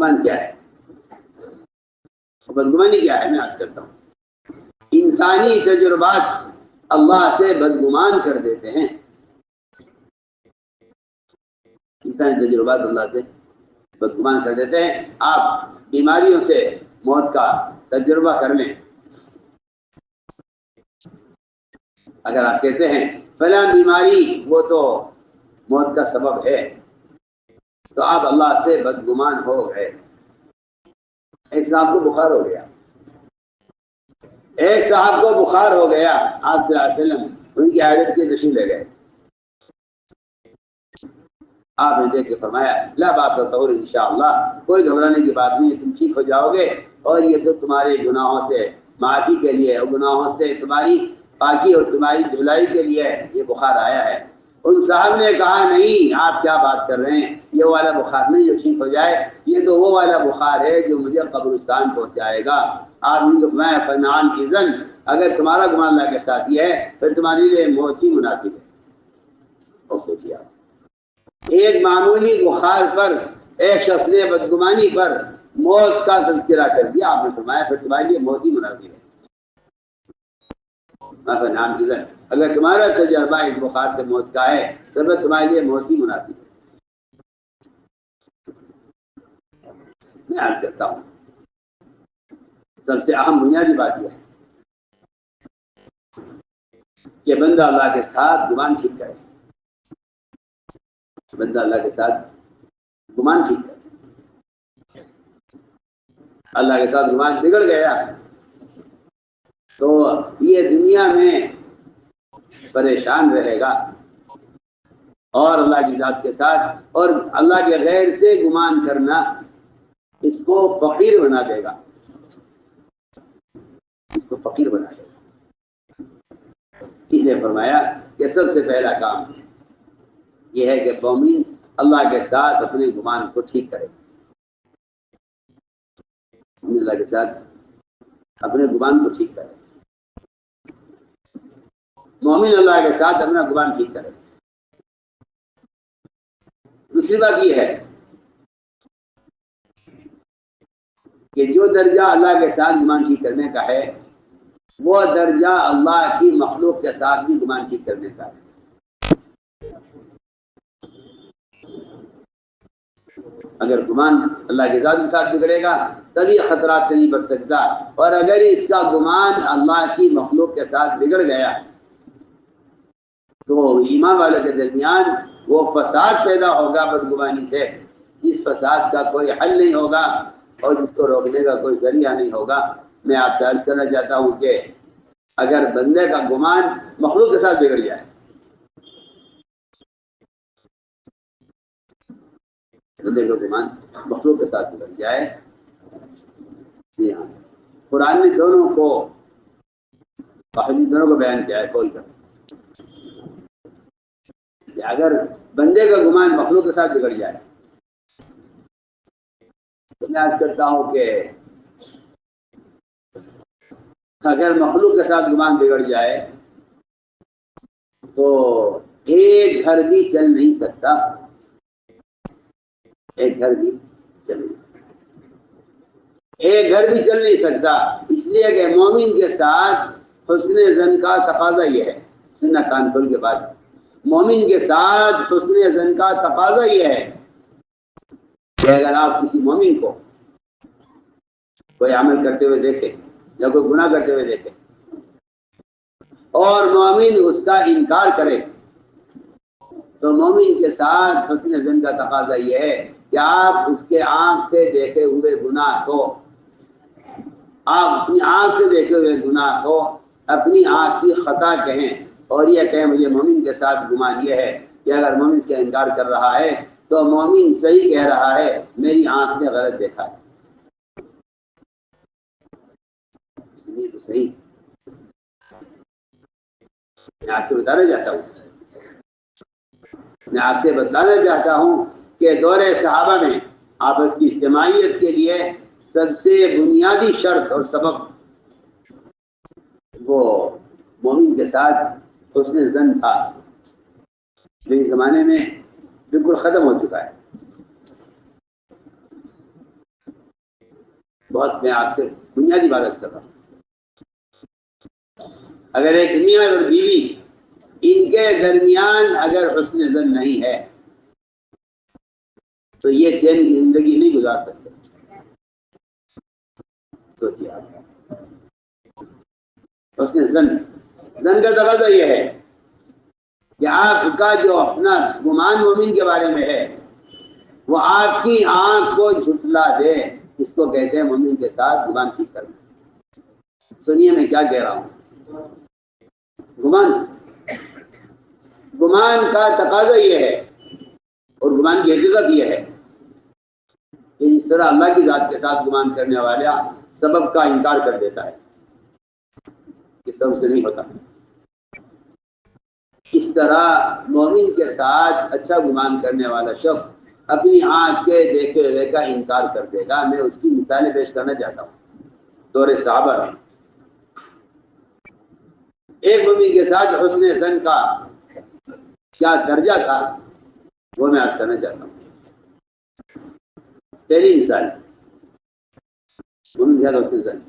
بدگمان کیا ہے؟ بدگمانی کیا ہے؟ میں عرض کرتا ہوں، انسانی تجربات اللہ سے بدگمان کر دیتے ہیں. انسانی تجربات اللہ سے بدگمان کر دیتے ہیں. آپ بیماریوں سے موت کا تجربہ کر لیں. اگر آپ کہتے ہیں فلاں بیماری وہ تو موت کا سبب ہے، تو آپ اللہ سے بدگمان ہو گئے. ایک صاحب کو بخار ہو گیا، ایک صاحب کو بخار ہو گیا، آپ صلی اللہ علیہ وسلم ان کی حاجت کی تشریف لے گئے. آپ نے دیکھ کے فرمایا لا باس طہور انشاءاللہ، کوئی گھبرانے کی بات نہیں، تم ٹھیک ہو جاؤ گے، اور یہ تو تمہارے گناہوں سے معافی کے لیے اور گناہوں سے تمہاری پاکی اور تمہاری دھلائی کے لیے یہ بخار آیا ہے. ان صاحب نے کہا نہیں، آپ کیا بات کر رہے ہیں، یہ والا بخار نہیں جو ٹھیک ہو جائے، یہ تو وہ والا بخار ہے جو مجھے قبرستان پہنچائے گا. آپ نے فرمایا فنعم اذن، اگر تمہارا گمان اللہ کے ساتھ یہ ہے پھر تمہارے لیے موت ہی مناسب ہے. اور سوچیے آپ، ایک معمولی بخار پر ایک شخص نے بدگمانی پر موت کا تذکرہ کر دیا. آپ نے فرمایا پھر تمہارے لیے موت ہی مناسب ہے. نام کی ذن، اگر تمہارا تجربہ اس بخار سے موت کا ہے تو پھر تمہارے لیے موت ہی مناسب ہے. میں عرض کرتا ہوں سب سے اہم بنیادی بات یہ ہے کہ بندہ اللہ کے ساتھ گمان ٹھیک کرے. بندہ اللہ کے ساتھ گمان ٹھیک کرے. اللہ کے ساتھ گمان بگڑ گیا تو یہ دنیا میں پریشان رہے گا، اور اللہ کی ذات کے ساتھ اور اللہ کے غیر سے گمان کرنا اس کو فقیر بنا دے گا. اس کو فقیر بنا دے گا. اس نے فرمایا کہ سب سے پہلا کام یہ ہے کہ مومن اللہ کے ساتھ اپنے گمان کو ٹھیک کرے. اللہ کے ساتھ اپنے گمان کو ٹھیک کرے. مومن اللہ کے ساتھ اپنا گمان ٹھیک کرے. دوسری بات یہ ہے کہ جو درجہ اللہ کے ساتھ گمان ٹھیک کرنے کا ہے وہ درجہ اللہ کی مخلوق کے ساتھ بھی گمان ٹھیک کرنے کا ہے. اگر گمان اللہ کے ذات کے ساتھ بگڑے گا تبھی خطرات سے نہیں بچ سکتا، اور اگر اس کا گمان اللہ کی مخلوق کے ساتھ بگڑ گیا تو ایمان والے کے درمیان وہ فساد پیدا ہوگا بدگمانی سے، جس فساد کا کوئی حل نہیں ہوگا اور جس کو روکنے کا کوئی ذریعہ نہیں ہوگا. میں آپ سے عرض کرنا چاہتا ہوں کہ اگر بندے کا گمان مخلوق کے ساتھ بگڑ جائے، بندے کا گمان مخلوق کے ساتھ بگڑ جائے، جی ہاں، قرآن نے دونوں کو بیان کیا ہے. کوئی کا اگر بندے کا گمان مخلوق کے ساتھ بگڑ جائے تو میں عرض کرتا ہوں کہ اگر مخلوق کے ساتھ گمان بگڑ جائے تو ایک گھر بھی چل نہیں سکتا. ایک گھر بھی چل نہیں سکتا. ایک گھر بھی چل نہیں سکتا، اس لیے کہ مومن کے ساتھ حسن ظن کا تقاضا یہ ہے. سننا کان کھول کے بعد، مومن کے ساتھ حسن ظن کا تقاضا یہ ہے کہ اگر آپ کسی مومن کو کوئی عمل کرتے ہوئے دیکھیں یا کوئی گناہ کرتے ہوئے دیکھیں اور مومن اس کا انکار کرے تو مومن کے ساتھ حسن ظن کا تقاضا یہ ہے کہ آپ اس کے آنکھ سے دیکھے ہوئے گناہ کو، آپ اپنی آنکھ سے دیکھے ہوئے گناہ کو اپنی آنکھ کی خطا کہیں، اور یہ کہیں مجھے مومن کے ساتھ گمان یہ ہے کہ اگر مومن اس کا انکار کر رہا ہے تو مومن صحیح کہہ رہا ہے، میری آنکھ نے غلط دیکھا ہے. یہ تو صحیح میں آپ سے بتانا چاہتا ہوں، میں آپ سے بتانا چاہتا ہوں کہ دور صحابہ میں آپس کی اجتماعیت کے لیے سب سے بنیادی شرط اور سبب وہ مومن کے ساتھ حسن ظن تھا، جو اس زمانے میں بالکل ختم ہو چکا ہے. بہت میں آپ سے بنیادی بات عرض کر رہا ہوں، اگر ایک میاں اور بیوی ان کے درمیان اگر حسن ظن نہیں ہے تو یہ چین کی زندگی نہیں گزار سکتے. سوچیے آپ، حسن ظن کا تقاضا یہ ہے کہ آپ کا جو اپنا گمان مومن کے بارے میں ہے وہ آپ کی آنکھ کو جھٹلا دے. اس کو کہتے ہیں مومن کے ساتھ گمان ٹھیک کرنا. سنیے میں کیا کہہ رہا ہوں. گمان کا تقاضا یہ ہے اور گمان کی حقیقت یہ ہے کہ اس طرح اللہ کی ذات کے ساتھ گمان کرنے والا سبب کا انکار کر دیتا ہے کہ سبب سے نہیں ہوتا. اس طرح مومن کے ساتھ اچھا گمان کرنے والا شخص اپنی آنکھ کے دیکھے ہوئے کا انکار کر دے گا. میں اس کی مثالیں پیش کرنا چاہتا ہوں. دور صحابہ میں ایک مومن کے ساتھ حسن ظن کا کیا درجہ تھا وہ میں عرض کرنا چاہتا ہوں. پہلی مثال مومن کے ساتھ حسن ظن.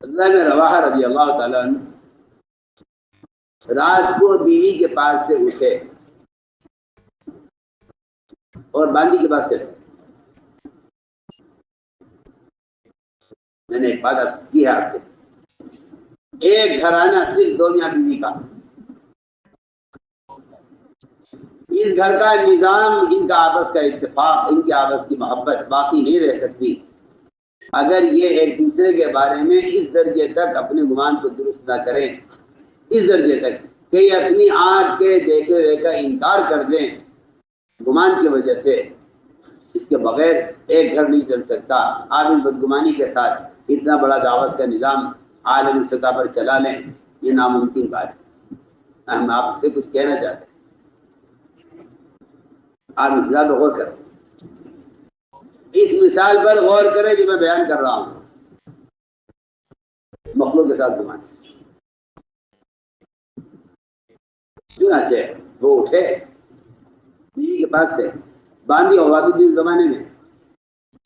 اللہ میں رواحہ رضی اللہ تعالیٰ عنہ رات کو بیوی کے پاس سے اٹھے اور باندی کے پاس سے رہے. میں نے ایک بات کی ہے آپ سے، ایک گھرانہ صرف دو میاں بیوی کا، اس گھر کا نظام، ان کا آپس کا اتفاق، ان کی آپس کی محبت باقی نہیں رہ سکتی اگر یہ ایک دوسرے کے بارے میں اس درجے تک اپنے گمان کو درست نہ کریں، اس درجے تک کہ یہ اپنی آنکھ کے دیکھے ہوئے کا انکار کر دیں گمان کی وجہ سے. اس کے بغیر ایک گھر نہیں چل سکتا. آپ اس بدگمانی کے ساتھ اتنا بڑا دعوت کا نظام عالمی سطح پر چلا لیں، یہ ناممکن بات ہے. ہم آپ سے کچھ کہنا چاہتے ہیں، آپ مثال پر غور کریں. اس مثال پر غور کریں جو میں بیان کر رہا ہوں. مخلوق کے ساتھ گمان. چنانچہ وہ اٹھے بیوی کے پاس سے، باندھی ہوا بھی جس زمانے میں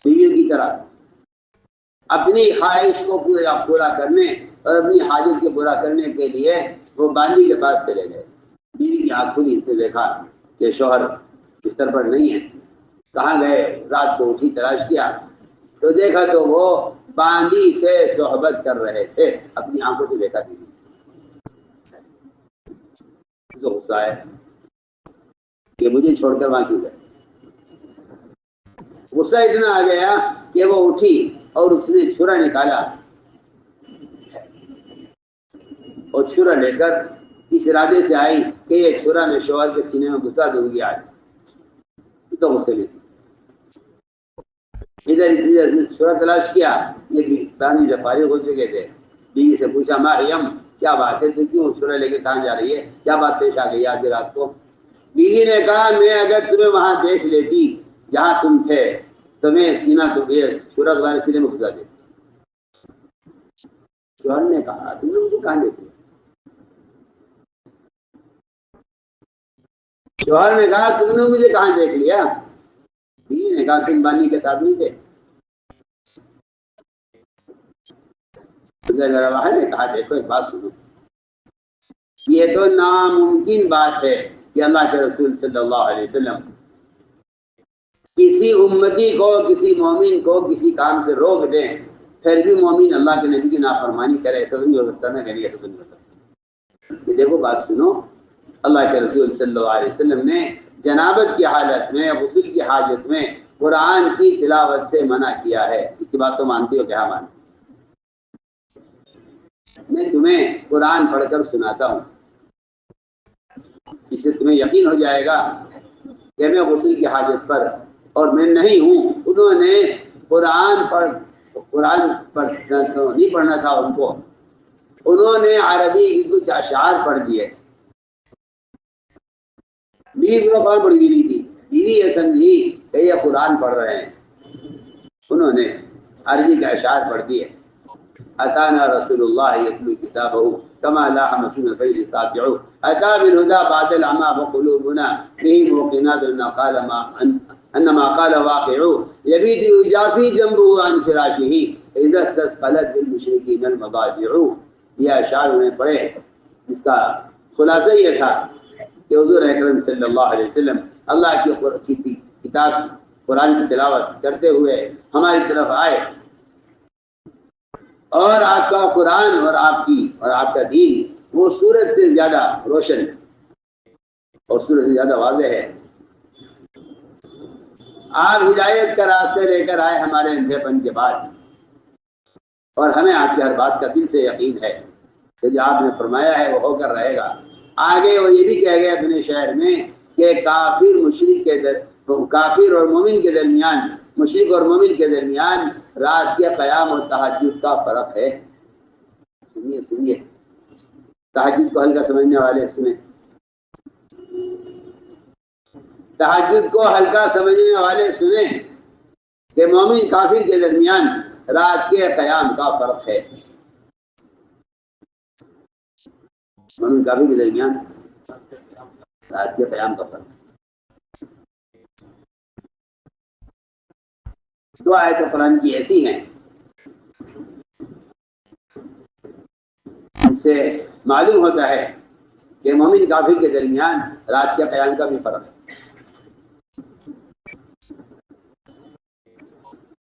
بیویوں کی طرح اپنی خواہش کو پورا کرنے اور اپنی حاجت کو پورا کرنے کے لیے وہ باندھی کے پاس چلے گئے. بیوی کی آنکھ کھلی، اس نے دیکھا کہ شوہر بستر پر نہیں ہے. کہاں گئے؟ رات کو اٹھی، تلاش کیا تو دیکھا تو وہ باندھی سے صحبت کر رہے تھے. اپنی آنکھوں سے دیکھا بیوی. غصہ ہے کہ مجھے چھوڑ کر وہاں کیوں گئے. غصہ اتنا آ گیا کہ وہ اٹھی اور اس نے چھرا نکالا اور چھرا لے کر اس ارادے سے آئی کہ یہ چھرا میں شوہر کے سینے میں گھسا دوں گی. آج تو غصے میں تھی. ادھر چھرا تلاش کیا، یہ باندھی سے فارغ ہو چکے تھے. بیوی سے پوچھا مریم کیا بات ہے، تو کیوں چھرا لے کے کہاں جا رہی ہے، کیا بات پیش آ گئی آج رات کو؟ بیوی نے کہا میں اگر تمہیں وہاں دیکھ لیتی جہاں تم تھے تو میں سینہ چھرا تمہارے سینے میں گھسا دیتی. شوہر نے کہا تم نے مجھے کہاں دیکھ لیا؟ شوہر نے کہا تم نے مجھے کہاں دیکھ لیا؟ بیوی نے کہا تم بانی کے ساتھ نہیں تھے. رواحہ نے کہا دیکھو ایک بات سنو، یہ تو ناممکن بات ہے کہ اللہ کے رسول صلی اللہ علیہ وسلم کسی امتی کو، کسی مومن کو کسی کام سے روک دیں پھر بھی مومن اللہ کے نبی کی نافرمانی کرے. ایسا نہیں ہو سکتا نا، کہیں ایسا نہیں ہو سکتا. کہ دیکھو بات سنو، اللہ کے رسول صلی اللہ علیہ وسلم نے جنابت کی حالت میں، غسل کی حاجت میں قرآن کی تلاوت سے منع کیا ہے. اس کی بات تو مانتی ہو کیا؟ مانتی. میں تمہیں قرآن پڑھ کر سناتا ہوں، اس سے تمہیں یقین ہو جائے گا کہ میں غسل کی حاجت پر اور میں نہیں ہوں. انہوں نے قرآن نہیں پڑھنا تھا ان کو، انہوں نے عربی کی کچھ اشعار پڑھ دیے. بیوی کو قرآن پڑھی نہیں تھی. بیوی یہ سمجھی کہ یہ قرآن پڑھ رہے ہیں، انہوں نے عربی کے اشعار پڑھ دیے. اتانا رسول اللہ یتلو کتابہ كما لاح مشون الخير الساطع أتى بالهدى بعد العمى وقلوبنا به موقنات أن ما قال واقع يبيت يجافي جنبه عن فراشه إذا استثقلت بالمشركين المضاجع. یہ اشعار انہیں پڑھے، اس کا خلاصہ یہ تھا کہ حضور اکرم صلی اللہ علیہ وسلم اللہ کی کتاب قرآن کی تلاوت کرتے ہوئے ہماری طرف آئے، اور آپ کا قرآن اور آپ کا دین وہ سورج سے زیادہ روشن اور سورج سے زیادہ واضح ہے. آپ ہدایت کا راستے لے کر آئے ہمارے اندھے پن کے بعد، اور ہمیں آپ کی ہر بات کا دل سے یقین ہے کہ جو آپ نے فرمایا ہے وہ ہو کر رہے گا. آگے وہ یہ بھی کہہ گئے اپنے شہر میں کہ کافر اور مومن کے درمیان، مشرک اور مومن کے درمیان رات کے قیام اور تہجد کا فرق ہے. سنیے تہجد کو ہلکا سمجھنے والے سنیں، تہجد کو ہلکا سمجھنے والے سنیں کہ مومن کافر کے درمیان رات کے قیام کا فرق ہے. مومن کافر کے درمیان رات کے قیام کا فرق. دو آیتیں قرآن کی ایسی ہیں اس سے معلوم ہوتا ہے کہ مومن کافر کے درمیان رات کے قیام کا بھی فرق ہے.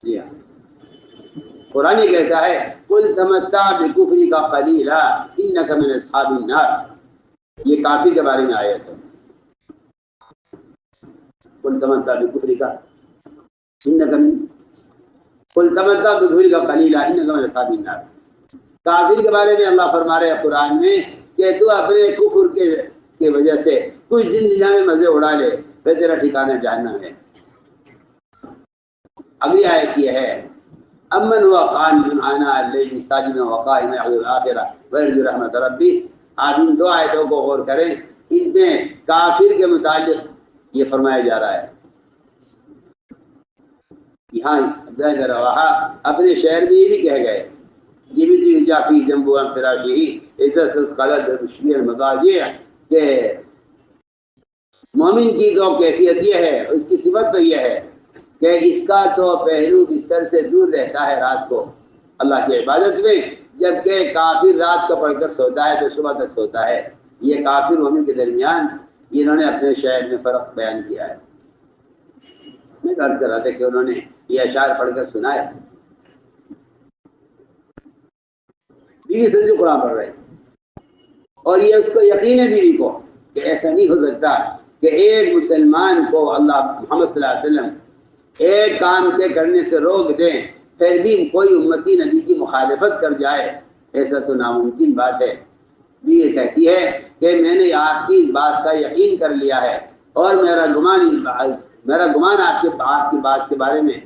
جی ہاں، قرآن یہ کہتا ہے قل تمتع بکفرک قلیلا انک من اصحاب النار. یہ کافر کے بارے میں آیت ہے. قل تمتع بکفرک قلیلا انک من اصحاب النار. کافر کے بارے میں اللہ فرما رہے ہیں قرآن میں کہ تو اپنے کفر کے وجہ سے کچھ دن دنیا میں مزے اڑا لے، پھر تیرا ٹھکانہ جہنم ہے. اگلی آیت یہ ہے امن هو قانت آناء الليل ساجدا وقائما يحذر الآخرة ويرجو رحمة ربه. آپ ان دو آیتوں کو غور کریں، ان میں کافر کے متعلق یہ فرمایا جا رہا ہے. یہاں عبداللہ بن رواحہ اپنے شہر میں یہ بھی کہہ گئے جبت یجافی جنبه عن فراشه اذا استثقلت بالمشركين المضاجع، کہ مومن کی تو کیفیت یہ ہے، اس کی صفت تو یہ ہے کہ اس کا تو پہلو بستر سے دور رہتا ہے رات کو اللہ کی عبادت میں، جبکہ کافر رات کو پڑھ کر سوتا ہے تو صبح تک سوتا ہے. یہ کافر مومن کے درمیان انہوں نے اپنے شہر میں فرق بیان کیا ہے. میں عرض کر رہا تھا کہ انہوں نے یہ اشعار پڑھ کر سنائے. بیوی سنجو قرآن پڑھ رہے اور یہ اس کو یقین ہے بیوی کو کہ ایسا نہیں ہو سکتا کہ ایک مسلمان کو اللہ محمد صلی اللہ علیہ وسلم ایک کام کے کرنے سے روک دیں پھر بھی کوئی امتی نبی کی مخالفت کر جائے. ایسا تو ناممکن بات ہے. یہ کہتی ہے کہ میں نے آپ کی بات کا یقین کر لیا ہے اور میرا گمان آپ کی بات کے بارے میں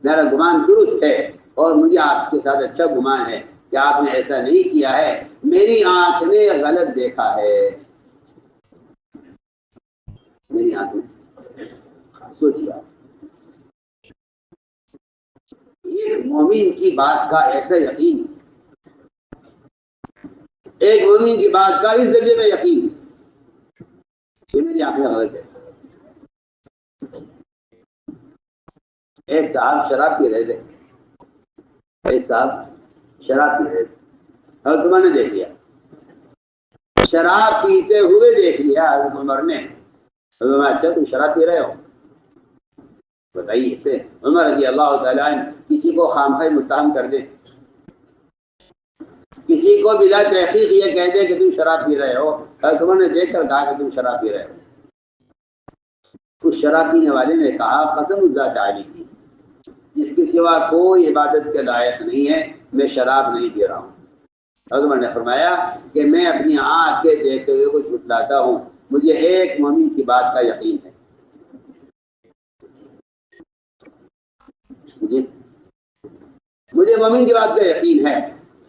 میرا گمان درست ہے، اور مجھے آپ کے ساتھ اچھا گمان ہے کہ آپ نے ایسا نہیں کیا ہے، میری آنکھ نے غلط دیکھا ہے. میری آنکھ نے سوچیے ایک مومن کی بات کا ایسا یقین، ایک مومن کی بات کا اس ذریعے میں یقین کہ میری آنکھیں غلط ہے. ایک صاحب شراب پی رہے تھے، اور تمہوں نے دیکھ لیا، شراب پیتے ہوئے دیکھ لیا حضرت عمر نے. اچھا تم شراب پی رہے ہو، بتائیے اس سے عمر رضی اللہ تعالیٰ عنہ کسی کو خامخواہ متہم کر دے، کسی کو بلا تحقیق یہ کہہ دے کہ تم شراب پی رہے ہو، اور تمہوں نے دیکھ کر کہا کہ تم شراب پی رہے ہو. اس شراب پینے والے نے کہا قسم الذات عالی کی، جس کے سوا کوئی عبادت کے لائق نہیں ہے، میں شراب نہیں پی رہا ہوں. عمر نے فرمایا کہ میں اپنی آنکھ کے دیکھتے ہوئے کو جھٹلاتا ہوں، مجھے ایک مومن کی بات کا یقین ہے. مجھے مومن کی بات کا یقین ہے،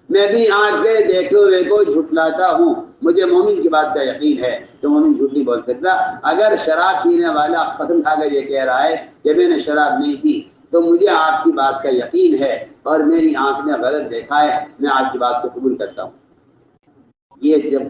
میں بھی آنکھ کے دیکھتے ہوئے کو جھٹلاتا ہوں، مجھے مومن کی بات کا یقین ہے. تو مومن جھوٹ نہیں بول سکتا. اگر شراب پینے والا قسم کھا کر یہ کہہ رہا ہے کہ میں نے شراب نہیں پی، تو مجھے آپ کی بات کا یقین ہے اور میری آنکھ نے غلط دیکھا ہے، میں آپ کی بات کو قبول کرتا ہوں. یہ جب